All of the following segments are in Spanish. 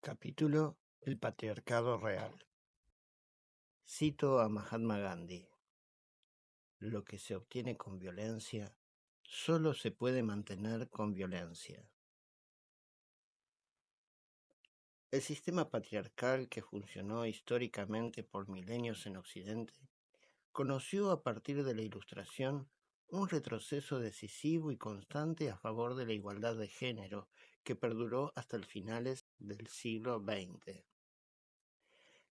Capítulo El patriarcado real. Cito a Mahatma Gandhi: lo que se obtiene con violencia solo se puede mantener con violencia. El sistema patriarcal que funcionó históricamente por milenios en Occidente conoció a partir de la Ilustración un retroceso decisivo y constante a favor de la igualdad de género que perduró hasta el finales del siglo XX.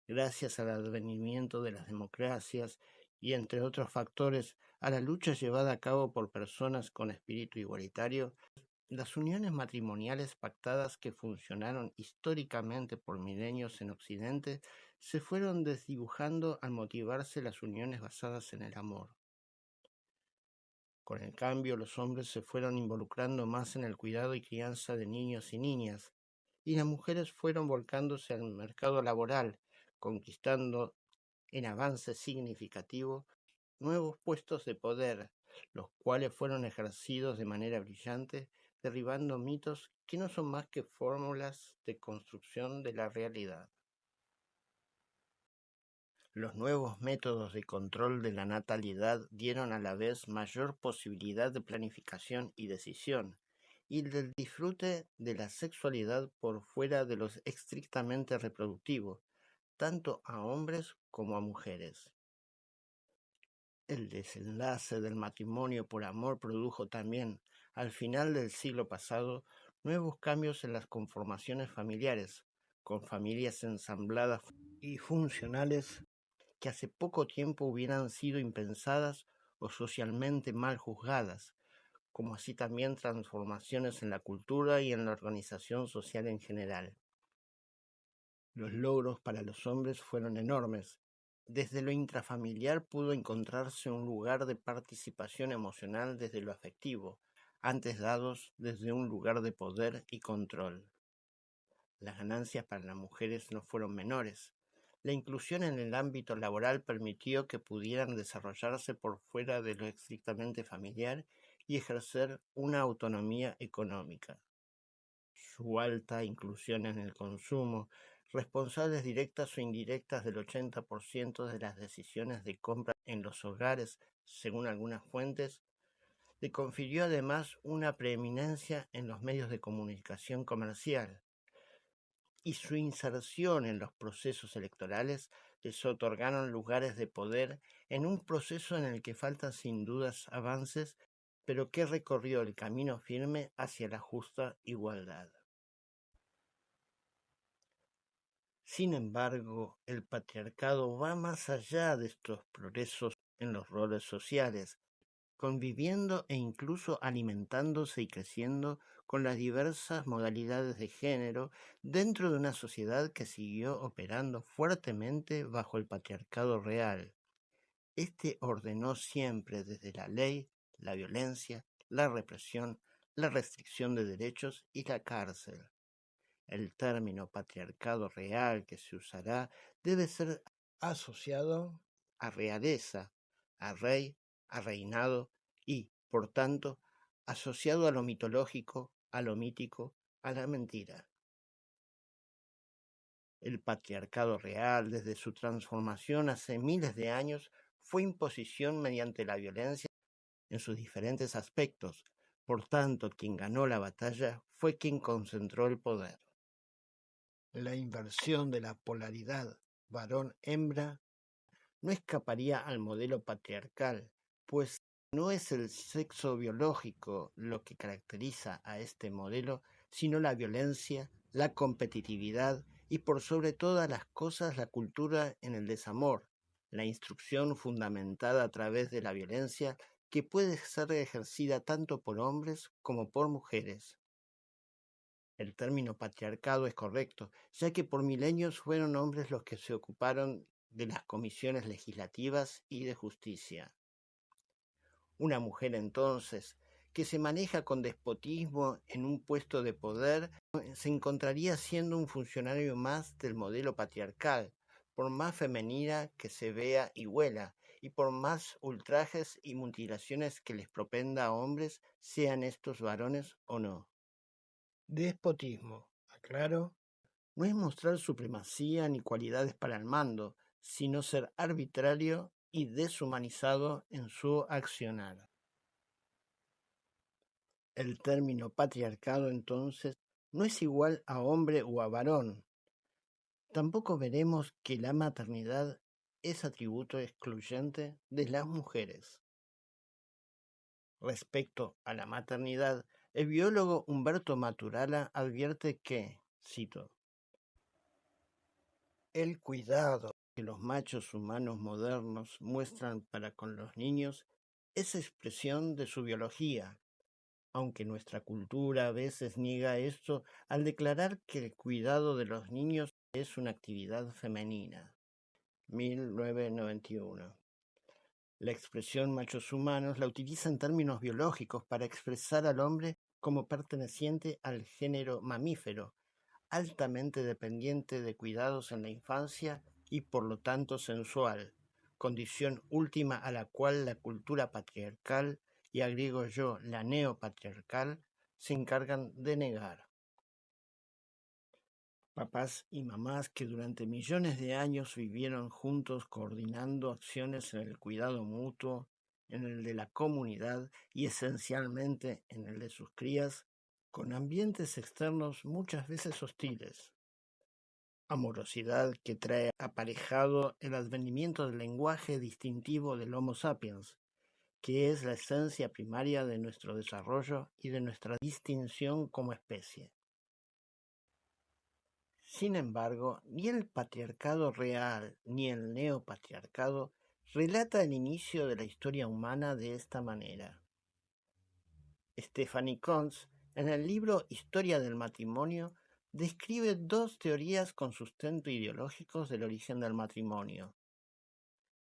Gracias al advenimiento de las democracias y, entre otros factores, a la lucha llevada a cabo por personas con espíritu igualitario, las uniones matrimoniales pactadas que funcionaron históricamente por milenios en Occidente se fueron desdibujando al motivarse las uniones basadas en el amor. Con el cambio, los hombres se fueron involucrando más en el cuidado y crianza de niños y niñas, y las mujeres fueron volcándose al mercado laboral, conquistando en avance significativo nuevos puestos de poder, los cuales fueron ejercidos de manera brillante, derribando mitos que no son más que fórmulas de construcción de la realidad. Los nuevos métodos de control de la natalidad dieron a la vez mayor posibilidad de planificación y decisión, y del disfrute de la sexualidad por fuera de lo estrictamente reproductivo, tanto a hombres como a mujeres. El desenlace del matrimonio por amor produjo también, al final del siglo pasado, nuevos cambios en las conformaciones familiares, con familias ensambladas y funcionales que hace poco tiempo hubieran sido impensadas o socialmente mal juzgadas, como así también transformaciones en la cultura y en la organización social en general. Los logros para los hombres fueron enormes. Desde lo intrafamiliar pudo encontrarse un lugar de participación emocional desde lo afectivo, antes dados desde un lugar de poder y control. Las ganancias para las mujeres no fueron menores. La inclusión en el ámbito laboral permitió que pudieran desarrollarse por fuera de lo estrictamente familiar y ejercer una autonomía económica. Su alta inclusión en el consumo, responsables directas o indirectas del 80% de las decisiones de compra en los hogares, según algunas fuentes, le confirió además una preeminencia en los medios de comunicación comercial, y su inserción en los procesos electorales les otorgaron lugares de poder en un proceso en el que faltan sin dudas avances, pero que recorrió el camino firme hacia la justa igualdad. Sin embargo, el patriarcado va más allá de estos progresos en los roles sociales, conviviendo e incluso alimentándose y creciendo con las diversas modalidades de género dentro de una sociedad que siguió operando fuertemente bajo el patriarcado real. Este ordenó siempre desde la ley, la violencia, la represión, la restricción de derechos y la cárcel. El término patriarcado real que se usará debe ser asociado a realeza, a rey, a reinado y, por tanto, asociado a lo mitológico, a lo mítico, a la mentira. El patriarcado real, desde su transformación hace miles de años, fue imposición mediante la violencia en sus diferentes aspectos. Por tanto, quien ganó la batalla fue quien concentró el poder. La inversión de la polaridad varón-hembra no escaparía al modelo patriarcal, pues no es el sexo biológico lo que caracteriza a este modelo, sino la violencia, la competitividad y por sobre todas las cosas la cultura en el desamor, la instrucción fundamentada a través de la violencia que puede ser ejercida tanto por hombres como por mujeres. El término patriarcado es correcto, ya que por milenios fueron hombres los que se ocuparon de las comisiones legislativas y de justicia. Una mujer entonces, que se maneja con despotismo en un puesto de poder, se encontraría siendo un funcionario más del modelo patriarcal, por más femenina que se vea y huela, y por más ultrajes y mutilaciones que les propenda a hombres, sean estos varones o no. Despotismo, aclaro, no es mostrar supremacía ni cualidades para el mando, sino ser arbitrario y deshumanizado en su accionar. El término patriarcado, entonces, no es igual a hombre o a varón. Tampoco veremos que la maternidad es atributo excluyente de las mujeres. Respecto a la maternidad, el biólogo Humberto Maturana advierte que, cito, el cuidado que los machos humanos modernos muestran para con los niños es expresión de su biología, aunque nuestra cultura a veces niega esto al declarar que el cuidado de los niños es una actividad femenina. 1991. La expresión machos humanos la utiliza en términos biológicos para expresar al hombre como perteneciente al género mamífero, altamente dependiente de cuidados en la infancia y por lo tanto sensual, condición última a la cual la cultura patriarcal, y agrego yo la neopatriarcal, se encargan de negar. Papás y mamás que durante millones de años vivieron juntos coordinando acciones en el cuidado mutuo, en el de la comunidad y esencialmente en el de sus crías, con ambientes externos muchas veces hostiles. Amorosidad que trae aparejado el advenimiento del lenguaje distintivo del Homo sapiens, que es la esencia primaria de nuestro desarrollo y de nuestra distinción como especie. Sin embargo, ni el patriarcado real ni el neopatriarcado relata el inicio de la historia humana de esta manera. Stephanie Coontz, en el libro Historia del matrimonio, describe dos teorías con sustento ideológicos del origen del matrimonio.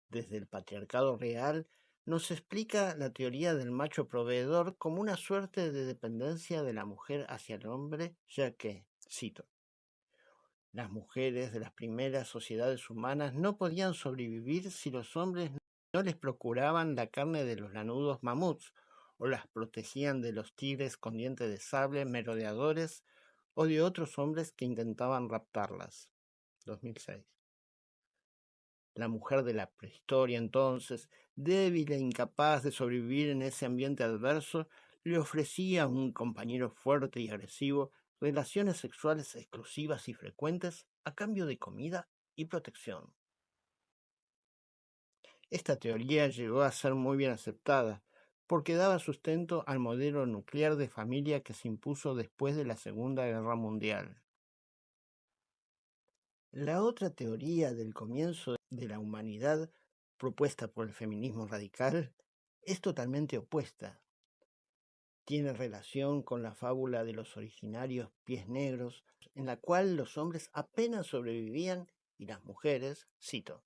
Desde el patriarcado real, nos explica la teoría del macho proveedor como una suerte de dependencia de la mujer hacia el hombre, ya que, cito, las mujeres de las primeras sociedades humanas no podían sobrevivir si los hombres no les procuraban la carne de los lanudos mamuts o las protegían de los tigres con dientes de sable merodeadores o de otros hombres que intentaban raptarlas. 2006. La mujer de la prehistoria, entonces, débil e incapaz de sobrevivir en ese ambiente adverso, le ofrecía a un compañero fuerte y agresivo relaciones sexuales exclusivas y frecuentes a cambio de comida y protección. Esta teoría llegó a ser muy bien aceptada, porque daba sustento al modelo nuclear de familia que se impuso después de la Segunda Guerra Mundial. La otra teoría del comienzo de la humanidad, propuesta por el feminismo radical, es totalmente opuesta. Tiene relación con la fábula de los originarios pies negros, en la cual los hombres apenas sobrevivían y las mujeres, cito,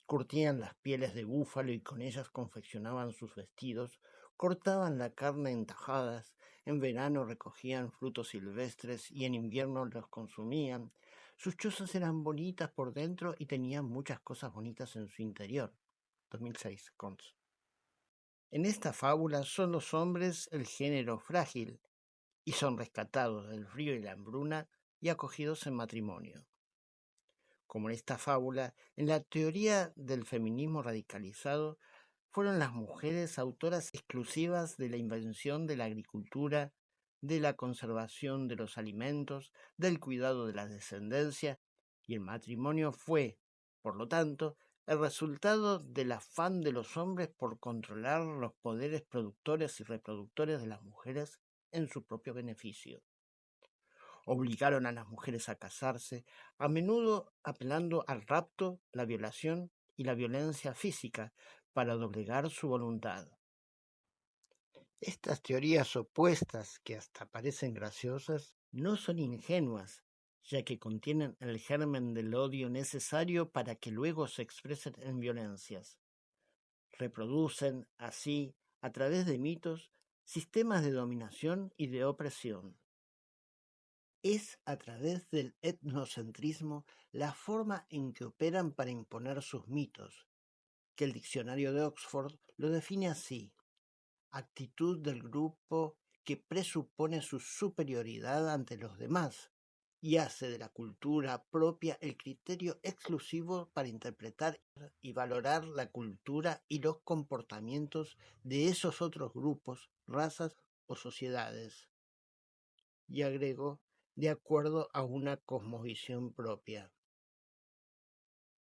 curtían las pieles de búfalo y con ellas confeccionaban sus vestidos, cortaban la carne en tajadas, en verano recogían frutos silvestres y en invierno los consumían. Sus chozas eran bonitas por dentro y tenían muchas cosas bonitas en su interior. 2006, Cons. En esta fábula son los hombres el género frágil y son rescatados del frío y la hambruna y acogidos en matrimonio. Como en esta fábula, en la teoría del feminismo radicalizado, fueron las mujeres autoras exclusivas de la invención de la agricultura, de la conservación de los alimentos, del cuidado de la descendencia, y el matrimonio fue, por lo tanto, el resultado del afán de los hombres por controlar los poderes productores y reproductores de las mujeres en su propio beneficio. Obligaron a las mujeres a casarse, a menudo apelando al rapto, la violación y la violencia física para doblegar su voluntad. Estas teorías opuestas, que hasta parecen graciosas, no son ingenuas, ya que contienen el germen del odio necesario para que luego se expresen en violencias. Reproducen, así, a través de mitos, sistemas de dominación y de opresión. Es a través del etnocentrismo la forma en que operan para imponer sus mitos, que el diccionario de Oxford lo define así: actitud del grupo que presupone su superioridad ante los demás, y hace de la cultura propia el criterio exclusivo para interpretar y valorar la cultura y los comportamientos de esos otros grupos, razas o sociedades. Y agregó, de acuerdo a una cosmovisión propia.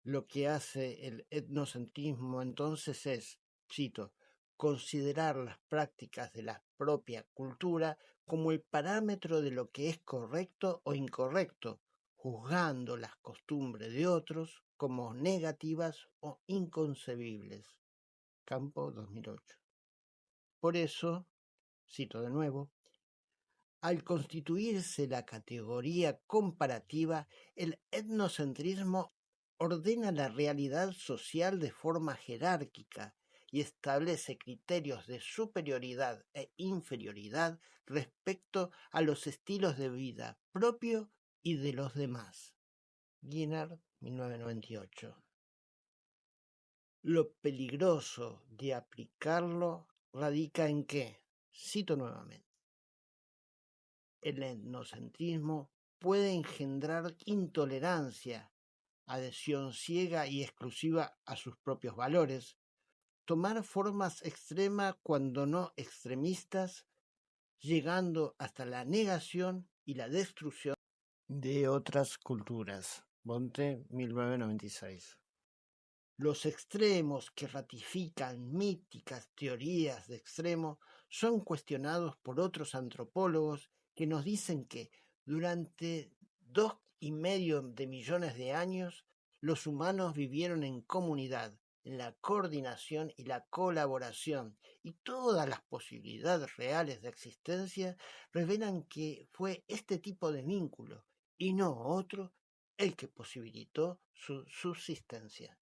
Lo que hace el etnocentrismo entonces es, cito, considerar las prácticas de la propia cultura como el parámetro de lo que es correcto o incorrecto, juzgando las costumbres de otros como negativas o inconcebibles. Campo 2008. Por eso, cito de nuevo, al constituirse la categoría comparativa, el etnocentrismo ordena la realidad social de forma jerárquica y establece criterios de superioridad e inferioridad respecto a los estilos de vida propio y de los demás. Guinard, 1998. Lo peligroso de aplicarlo radica en que, cito nuevamente, el etnocentrismo puede engendrar intolerancia, adhesión ciega y exclusiva a sus propios valores, tomar formas extremas cuando no extremistas, llegando hasta la negación y la destrucción de otras culturas. Bonte, 1996. Los extremos que ratifican míticas teorías de extremo son cuestionados por otros antropólogos que nos dicen que durante 2,5 millones de años los humanos vivieron en comunidad, en la coordinación y la colaboración, y todas las posibilidades reales de existencia revelan que fue este tipo de vínculo, y no otro, el que posibilitó su subsistencia.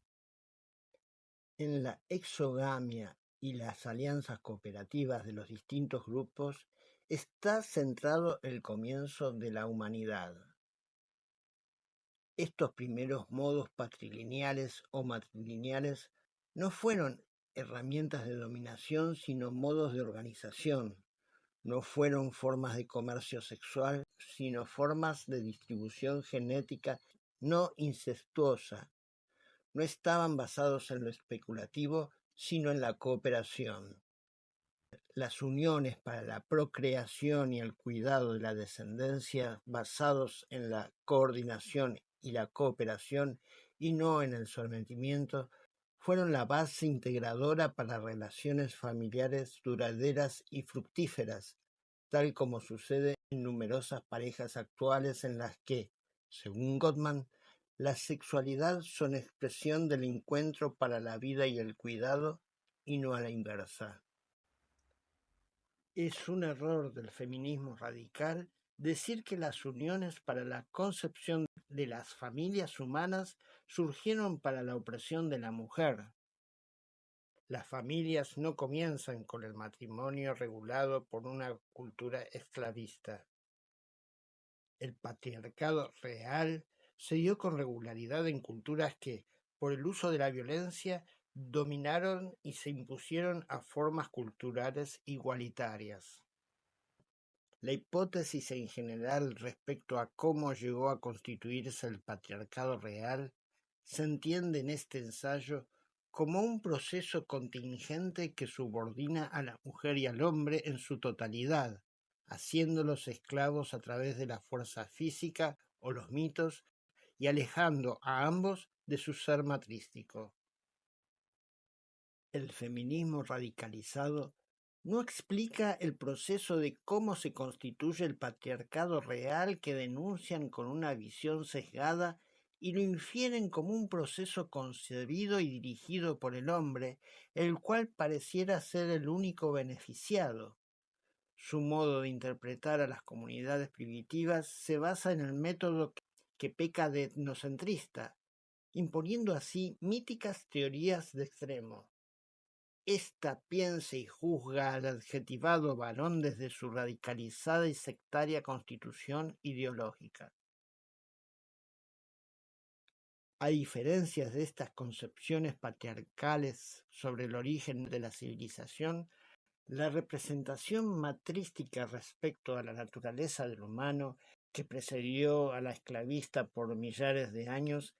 En la exogamia y las alianzas cooperativas de los distintos grupos está centrado el comienzo de la humanidad. Estos primeros modos patrilineales o matrilineales no fueron herramientas de dominación, sino modos de organización. No fueron formas de comercio sexual, sino formas de distribución genética no incestuosa. No estaban basados en lo especulativo, sino en la cooperación. Las uniones para la procreación y el cuidado de la descendencia basados en la coordinación y la cooperación y no en el sometimiento fueron la base integradora para relaciones familiares duraderas y fructíferas, tal como sucede en numerosas parejas actuales en las que, según Gottman, la sexualidad son expresión del encuentro para la vida y el cuidado y no a la inversa. Es un error del feminismo radical decir que las uniones para la concepción de las familias humanas surgieron para la opresión de la mujer. Las familias no comienzan con el matrimonio regulado por una cultura esclavista. El patriarcado real se dio con regularidad en culturas que, por el uso de la violencia, dominaron y se impusieron a formas culturales igualitarias. La hipótesis en general respecto a cómo llegó a constituirse el patriarcado real se entiende en este ensayo como un proceso contingente que subordina a la mujer y al hombre en su totalidad, haciéndolos esclavos a través de la fuerza física o los mitos y alejando a ambos de su ser matrístico. El feminismo radicalizado no explica el proceso de cómo se constituye el patriarcado real que denuncian con una visión sesgada y lo infieren como un proceso concebido y dirigido por el hombre, el cual pareciera ser el único beneficiado. Su modo de interpretar a las comunidades primitivas se basa en el método que peca de etnocentrista, imponiendo así míticas teorías de extremo. Esta piensa y juzga al adjetivado varón desde su radicalizada y sectaria constitución ideológica. A diferencia de estas concepciones patriarcales sobre el origen de la civilización, la representación matrística respecto a la naturaleza del humano que precedió a la esclavista por millares de años,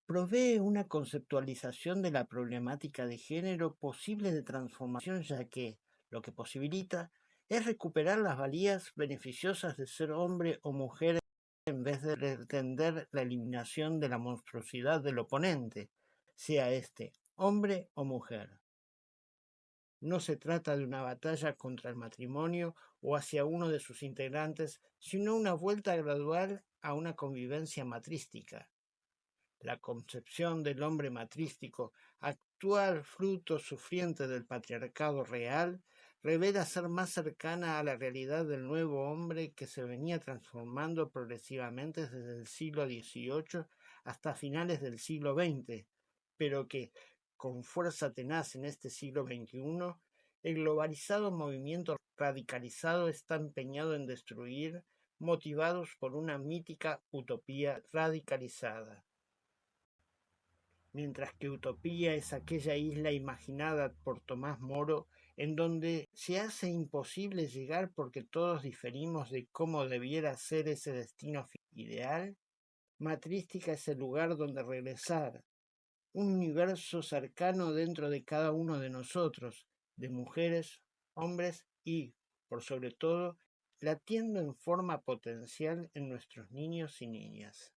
provee una conceptualización de la problemática de género posible de transformación, ya que lo que posibilita es recuperar las valías beneficiosas de ser hombre o mujer en vez de pretender la eliminación de la monstruosidad del oponente, sea este hombre o mujer. No se trata de una batalla contra el matrimonio o hacia uno de sus integrantes, sino una vuelta gradual a una convivencia matrística. La concepción del hombre matrístico, actual fruto sufriente del patriarcado real, revela ser más cercana a la realidad del nuevo hombre que se venía transformando progresivamente desde el siglo XVIII hasta finales del siglo XX, pero que, con fuerza tenaz en este siglo XXI, el globalizado movimiento radicalizado está empeñado en destruir, motivados por una mítica utopía radicalizada. Mientras que utopía es aquella isla imaginada por Tomás Moro en donde se hace imposible llegar porque todos diferimos de cómo debiera ser ese destino ideal, matrística es el lugar donde regresar, un universo cercano dentro de cada uno de nosotros, de mujeres, hombres y, por sobre todo, latiendo en forma potencial en nuestros niños y niñas.